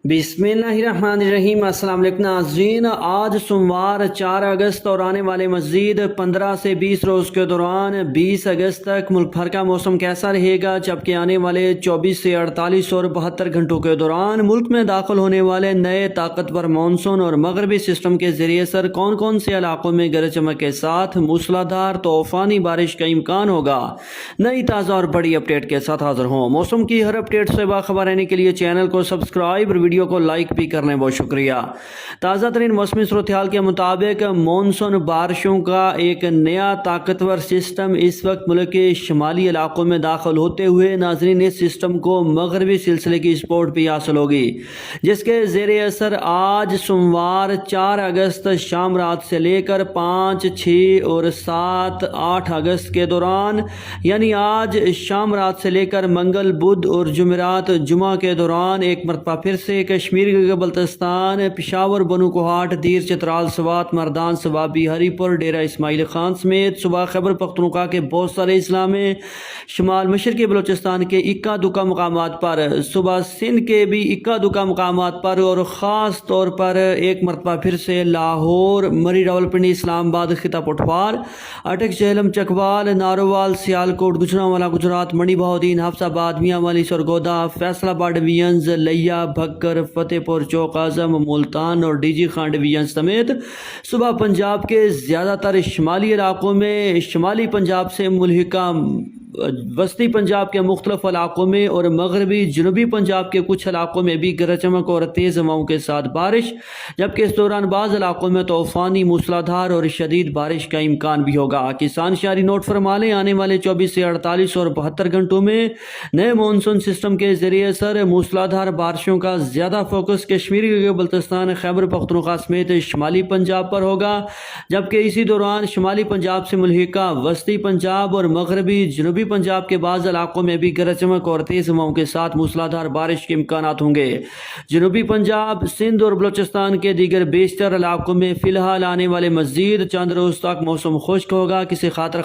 बिस्मिल्लाहिर्रहमानिर्रहीम। अस्सलाम वालेकुम नाज़रीन, आज सोमवार 4 अगस्त और आने वाले मज़ीद 15 से 20 रोज़ के दौरान 20 अगस्त तक मुल्क भर का मौसम कैसा रहेगा, जबकि आने वाले 24 से 48 और 72 घंटों के दौरान मुल्क में दाखिल होने वाले नए ताकतवर मानसून और मगरबी सिस्टम के ज़रिए सर कौन कौन से इलाकों में गरज चमक के साथ मूसलाधार तूफ़ानी बारिश का इम्कान होगा। नई ताज़ा और बड़ी अपडेट के साथ हाजिर हों। मौसम की हर अपडेट से बाखबर रहने के लिए चैनल को सब्सक्राइब और वीडियो को लाइक भी करने बहुत शुक्रिया। ताज़ा तरीन मौसमी सूरत हाल के मुताबिक मानसून बारिशों का एक नया ताकतवर सिस्टम इस वक्त मुल्क के शुमाली इलाकों में दाखिल होते हुए नाजरीन इस सिस्टम को मगरबी सिलसिले की सपोर्ट भी हासिल होगी, जिसके ज़ेरे असर आज सोमवार 4 अगस्त शाम रात से लेकर 5, 6 और 7, 8 अगस्त के दौरान, यानी आज शाम रात से लेकर मंगल, बुध और जुमेरात जुमा के दौरान एक मरतबा फिर से कश्मीर के बल्तिस्तान, पेशावर, बनू कोहाट, दीर, चित्राल, सवात, मर्दान, सवाबी, हरीपुर, डेरा इस्माइल खान समेत सुबह खैबर पख्तूनख्वा के बहुत सारे अजला में, शुमाल मशरकी बलोचिस्तान के इक्का दुक्का मकामात पर, सुबह सिंध के भी इक्का दुक्का मकामात पर और ख़ास तौर पर एक मरतबा फिर से लाहौर, मरी, रावलपिंडी, इस्लामाबाद, खिता पटवार, अटक, झेलम, चकवाल, नारोवाल, सियालकोट, गुजरांवाला, गुजरात, मणि बहाउद्दीन, हफ्साबाद, मियांवाली, सरगोदा, फैसलाबाद डिवीजन्स, लिया, भक्कर, फतेहपुर, चौक आजम, मुल्तान और डीजी खान डिवीजन समेत सुबह पंजाब के ज़्यादातर शुमाली इलाकों में, शुमाली पंजाब से मुल्हिका वस्ती पंजाब के मुख्तलिफ इलाकों में और मगरबी जनूबी पंजाब के कुछ इलाकों में भी गरज चमक और तेज़ हवाओं के साथ बारिश, जबकि इस दौरान बाज़ इलाकों में तूफ़ानी, मूसलाधार और शदीद बारिश का इम्कान भी होगा। किसान शहरी नोट फरमा लें, आने वाले 24 से 48 और 72 घंटों में नए मानसून सिस्टम के ज़रिए सर मूसलाधार बारिशों का ज़्यादा फोकस कश्मीर के बल्तिस्तान, खैबर पख्तूनख्वा समेत शुमाली पंजाब पर होगा, जबकि इसी दौरान शुमाली पंजाब से मुल्हिका वस्ती पंजाब और मगरबी जनूबी पंजाब के बाज़ इलाकों में भी गरज चमक और तेज़ हवाओं के साथ मूसलाधार बारिश के इम्कान होंगे। जनूबी पंजाब, सिंध और बलोचिस्तान के दीगर बेशतर इलाकों में फ़िलहाल आने वाले मज़ीद चंद रोज़ तक मौसम खुश्क होगा। किसी खातर